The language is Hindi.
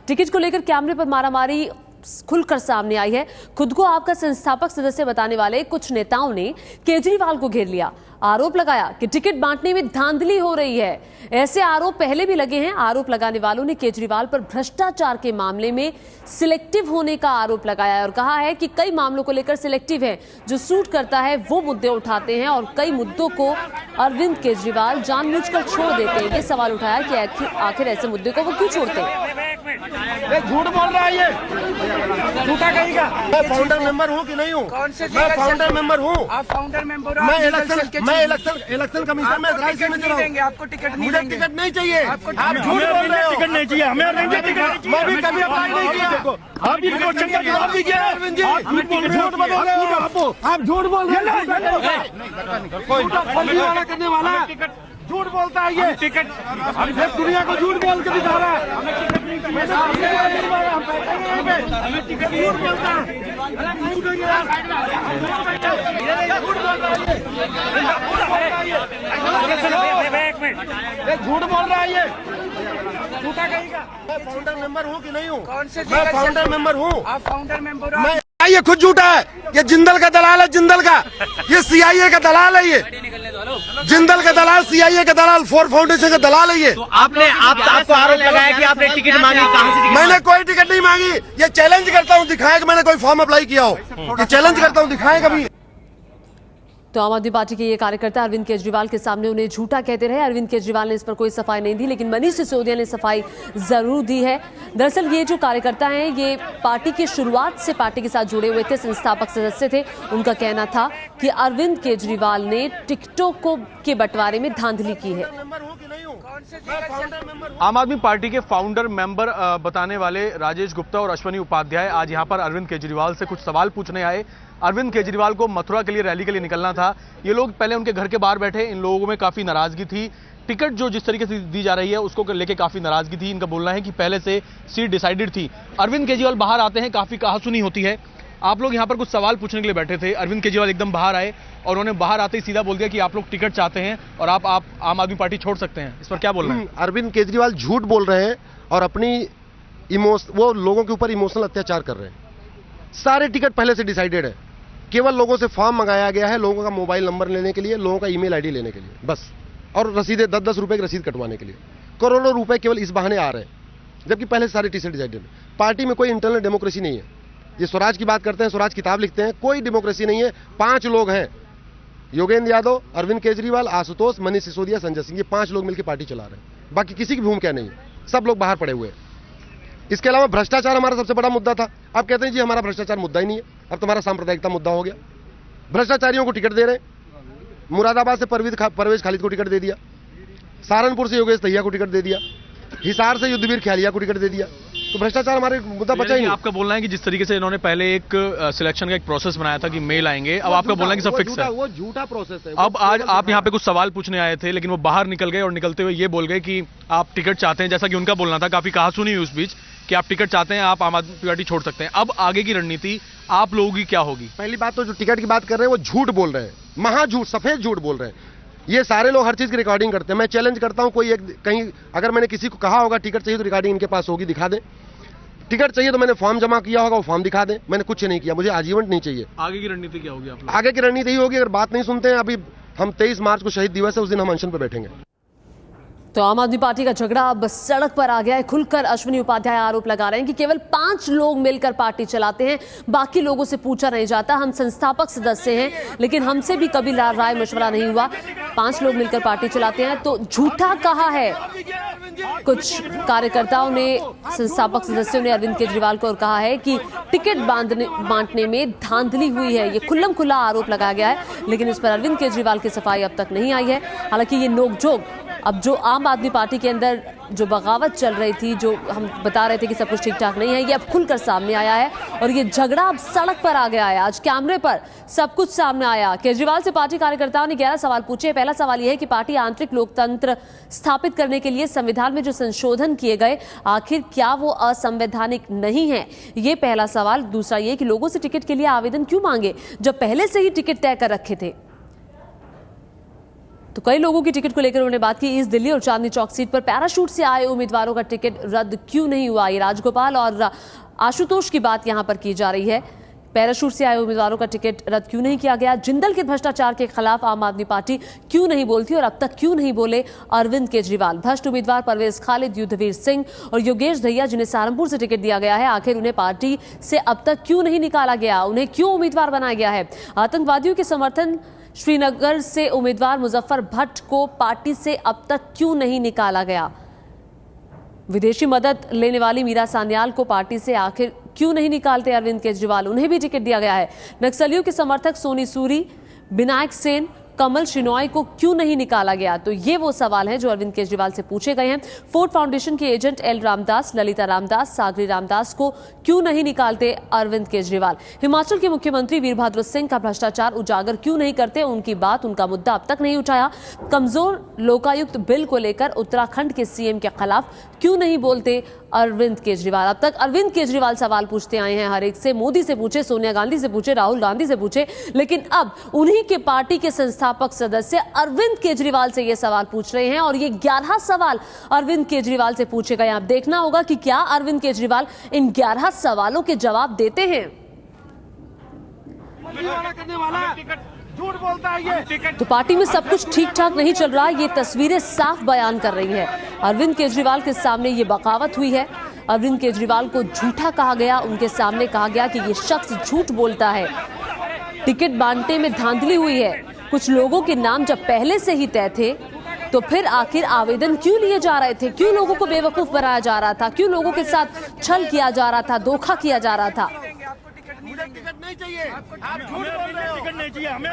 टिकट को लेकर कैमरे पर मारामारी खुलकर सामने आई है। खुद को आपका संस्थापक सदस्य बताने वाले कुछ नेताओं ने केजरीवाल को घेर लिया। आरोप लगाया कि टिकट बांटने में धांधली हो रही है। ऐसे आरोप पहले भी लगे हैं। आरोप लगाने वालों ने केजरीवाल पर भ्रष्टाचार के मामले में सिलेक्टिव होने का आरोप लगाया है और कहा है कि कई मामलों को लेकर सिलेक्टिव है, जो सूट करता है वो मुद्दे उठाते हैं और कई मुद्दों को अरविंद केजरीवाल जानबूझकर छोड़ देते हैं। ये सवाल उठाया कि आखिर ऐसे मुद्दे को वो क्यों छोड़ते हैं। झूठ बोल रहा है ये, झूठा कहेगा। मैं फाउंडर मेंबर हूँ कि नहीं हूँ? कौन से? मैं फाउंडर मेंबर हूँ। आप फाउंडर मेंबर हो? मैं इलेक्शन कमीशन में राइस में चला हूँ। आपको टिकट नहीं मुझे देंगे। टिकट नहीं चाहिए। आप झूठ बोल रहे हो। टिकट नहीं चाहिए हमें। मैं भी कभी अप्लाई नहीं किया। आप भी जवाब दीजिए अरविंद जी, झूठ बोल रहे हो। आप झूठ बोल रहे हो। कोई करने वाला झूठ बोलता है ये। टिकट हम दुनिया को झूठ बोल के दिखा रहा है। टिकट झूठ बोलता है। झूठ बोल रहा है ये, झूठा कहेगा। मैं फाउंडर मेंबर हूँ कि नहीं हूँ? कौन से? मैं फाउंडर मेंबर हूँ। आप फाउंडर मेंबर हो? ये खुद झूठा है। ये जिंदल का दलाल है, जिंदल का। ये सीआईए का दलाल है। ये जिंदल का दलाल, सीआईए का दलाल, फोर्ड फाउंडेशन का दलाल है ये। तो आपको आरोप लगाया कि आपने टिकट मांगी, कहाँ से? मैंने कोई टिकट नहीं मांगी। ये चैलेंज करता हूँ, दिखाए कि मैंने कोई फॉर्म अप्लाई किया हो। ये चैलेंज करता हूँ, दिखाए कभी। तो आम आदमी पार्टी के ये कार्यकर्ता अरविंद केजरीवाल के सामने उन्हें झूठा कहते रहे। अरविंद केजरीवाल ने इस पर कोई सफाई नहीं दी, लेकिन मनीष सिसोदिया ने सफाई जरूर दी है। दरअसल ये जो कार्यकर्ता हैं, ये पार्टी की शुरुआत से पार्टी के साथ जुड़े हुए थे, संस्थापक सदस्य थे। उनका कहना था कि अरविंद केजरीवाल ने टिकटों के बंटवारे में धांधली की है। आम आदमी पार्टी के फाउंडर मेंबर बताने वाले राजेश गुप्ता और अश्वनी उपाध्याय आज यहां पर अरविंद केजरीवाल से कुछ सवाल पूछने आए। अरविंद केजरीवाल को मथुरा के लिए रैली के लिए निकलना था। ये लोग पहले उनके घर के बाहर बैठे। इन लोगों में काफी नाराजगी थी। टिकट जो जिस तरीके से दी जा रही है उसको लेके काफी नाराजगी थी। इनका बोलना है कि पहले से सीट डिसाइडेड थी। अरविंद केजरीवाल बाहर आते हैं, काफी कहासुनी होती है। आप लोग यहाँ पर कुछ सवाल पूछने के लिए बैठे थे। अरविंद केजरीवाल एकदम बाहर आए और उन्होंने बाहर आते ही सीधा बोल दिया कि आप लोग टिकट चाहते हैं और आप आम आदमी पार्टी छोड़ सकते हैं। इस पर क्या बोलना है? अरविंद केजरीवाल झूठ बोल रहे हैं और अपनी वो लोगों के ऊपर इमोशनल अत्याचार कर रहे हैं। सारे टिकट पहले से डिसाइडेड है। केवल लोगों से फॉर्म मंगाया गया है, लोगों का मोबाइल नंबर लेने के लिए, लोगों का ईमेल आईडी लेने के लिए, बस। और रसीदें 10-10 रुपए की रसीद कटवाने के लिए करोड़ों रुपए केवल इस बहाने आ रहे हैं, जबकि पहले सारे टिकट डिसाइडेड है। पार्टी में कोई इंटरनल डेमोक्रेसी नहीं है। ये स्वराज की बात करते हैं, स्वराज किताब लिखते हैं, कोई डेमोक्रेसी नहीं है। 5 लोग हैं, योगेंद्र यादव, अरविंद केजरीवाल, आशुतोष, मनीष सिसोदिया, संजय सिंह। ये 5 लोग मिलकर पार्टी चला रहे हैं। बाकी किसी की भूमिका नहीं है। सब लोग बाहर पड़े हुए हैं। इसके अलावा भ्रष्टाचार हमारा सबसे बड़ा मुद्दा था। आप कहते हैं जी हमारा भ्रष्टाचार मुद्दा ही नहीं है, अब तुम्हारा सांप्रदायिकता मुद्दा हो गया। भ्रष्टाचारियों को टिकट दे रहे हैं। मुरादाबाद से परवेज खालिद को टिकट दे दिया, सहारनपुर से योगेश दहिया को टिकट दे दिया, हिसार से युद्धवीर ख्यालिया को टिकट दे दिया। तो भ्रष्टाचार हमारे मुद्दा बचा ही नहीं। आपका बोलना है कि जिस तरीके से इन्होंने पहले एक सिलेक्शन का एक प्रोसेस बनाया था कि मेल आएंगे, अब आपका बोलना है कि सब फिक्स है। वो झूठा प्रोसेस है। अब आज आप यहाँ पे कुछ सवाल पूछने आए थे, लेकिन वो बाहर निकल गए और निकलते हुए ये बोल गए कि आप टिकट चाहते हैं, जैसा कि उनका बोलना था। काफी कहासुनी हुई उस बीच कि आप टिकट चाहते हैं, आप आम आदमी पार्टी छोड़ सकते हैं। अब आगे की रणनीति आप लोगों की क्या होगी? पहली बात तो जो टिकट की बात कर रहे हैं वो झूठ बोल रहे हैं, महाझूठ, सफेद झूठ बोल रहे हैं। ये सारे लोग हर चीज की रिकॉर्डिंग करते हैं। मैं चैलेंज करता हूं, कोई एक कहीं अगर मैंने किसी को कहा होगा टिकट चाहिए तो रिकॉर्डिंग इनके पास होगी, दिखा दें। टिकट चाहिए तो मैंने फॉर्म जमा किया होगा, वो फॉर्म दिखा दें। मैंने कुछ नहीं किया, मुझे आजीवन नहीं चाहिए। आगे की रणनीति क्या होगी? आप आगे की रणनीति यही होगी, अगर बात नहीं सुनते हैं, अभी हम 23 मार्च को शहीद दिवस है, उस दिन हम अनशन पर बैठेंगे। तो आम आदमी पार्टी का झगड़ा अब सड़क पर आ गया है। खुलकर अश्वनी उपाध्याय आरोप लगा रहे हैं कि केवल 5 लोग मिलकर पार्टी चलाते हैं, बाकी लोगों से पूछा नहीं जाता। हम संस्थापक सदस्य हैं, लेकिन हमसे भी कभी राय मशवरा नहीं हुआ। 5 लोग मिलकर पार्टी चलाते हैं, तो झूठा कहा है कुछ कार्यकर्ताओं ने, संस्थापक सदस्यों ने अरविंद केजरीवाल को, और कहा है कि टिकट बांटने में धांधली हुई है। ये खुल्लम खुल्ला आरोप लगाया गया है, लेकिन इस पर अरविंद केजरीवाल की सफाई अब तक नहीं आई है। हालांकि ये नोकझोंक अब जो आम आदमी पार्टी के अंदर जो बगावत चल रही थी, जो हम बता रहे थे कि सब कुछ ठीक ठाक नहीं है, ये अब खुलकर सामने आया है और ये झगड़ा अब सड़क पर आ गया है। आज कैमरे पर सब कुछ सामने आया। केजरीवाल से पार्टी कार्यकर्ताओं ने 11 सवाल पूछे। पहला सवाल यह है कि पार्टी आंतरिक लोकतंत्र स्थापित करने के लिए संविधान में जो संशोधन किए गए, आखिर क्या वो असंवैधानिक नहीं है? ये पहला सवाल। दूसरा ये कि लोगों से टिकट के लिए आवेदन क्यों मांगे जब पहले से ही टिकट तय कर रखे थे? तो कई लोगों की टिकट को लेकर उन्होंने बात की। ईस्ट दिल्ली और चांदनी चौक सीट पर पैराशूट से आए उम्मीदवारों का टिकट रद्द क्यों नहीं हुआ, ये राजगोपाल और आशुतोष की बात यहां पर की जा रही है। पैराशूट से आए उम्मीदवारों का टिकट रद्द क्यों नहीं किया गया, जिंदल के भ्रष्टाचार के खिलाफ आम आदमी पार्टी क्यों नहीं बोलती और अब तक क्यों नहीं बोले अरविंद केजरीवाल। भ्रष्ट उम्मीदवार परवेज खालिद, युद्धवीर सिंह और योगेश दहिया जिन्हें सहारनपुर से टिकट दिया गया है, आखिर उन्हें पार्टी से अब तक क्यों नहीं निकाला गया, उन्हें क्यों उम्मीदवार बनाया गया है। आतंकवादियों के समर्थन श्रीनगर से उम्मीदवार मुजफ्फर भट्ट को पार्टी से अब तक क्यों नहीं निकाला गया। विदेशी मदद लेने वाली मीरा सान्याल को पार्टी से आखिर क्यों नहीं निकालते अरविंद केजरीवाल, उन्हें भी टिकट दिया गया है। नक्सलियों के समर्थक सोनी सूरी, विनायक सेन, कमल शिनॉय को क्यों नहीं निकाला गया। तो ये वो सवाल हैं जो अरविंद केजरीवाल से पूछे गए हैं। फोर्ड फाउंडेशन के एजेंट एल रामदास, ललिता रामदास, सागरी रामदास को क्यों नहीं निकालते अरविंद केजरीवाल। हिमाचल के मुख्यमंत्री वीरभद्र सिंह का भ्रष्टाचार उजागर क्यों नहीं करते, उनकी बात, उनका मुद्दा अब तक नहीं उठाया। कमजोर लोकायुक्त बिल को लेकर उत्तराखंड के सीएम के खिलाफ क्यों नहीं बोलते अरविंद केजरीवाल। अब तक अरविंद केजरीवाल सवाल पूछते आए हैं हर एक से, मोदी से पूछे, सोनिया गांधी से पूछे, राहुल गांधी से पूछे, लेकिन अब उन्हीं के पार्टी के संस्थापक सदस्य अरविंद केजरीवाल से ये सवाल पूछ रहे हैं और ये 11 सवाल अरविंद केजरीवाल से पूछे गए। अब देखना होगा कि क्या अरविंद केजरीवाल इन 11 सवालों के जवाब देते हैं। झूठ बोलता है ये। तो पार्टी में सब कुछ ठीक ठाक नहीं चल रहा, ये तस्वीरें साफ बयान कर रही है। अरविंद केजरीवाल के सामने ये बगावत हुई है। अरविंद केजरीवाल को झूठा कहा गया, उनके सामने कहा गया कि ये शख्स झूठ बोलता है। टिकट बांटने में धांधली हुई है। कुछ लोगों के नाम जब पहले से ही तय थे तो फिर आखिर आवेदन क्यों लिए जा रहे थे, क्यों लोगों को बेवकूफ बनाया जा रहा था, क्यों लोगों के साथ छल किया जा रहा था, धोखा किया जा रहा था। मुझे टिकट नहीं चाहिए, आप झूठ बोल रहे हो। टिकट नहीं चाहिए हमें,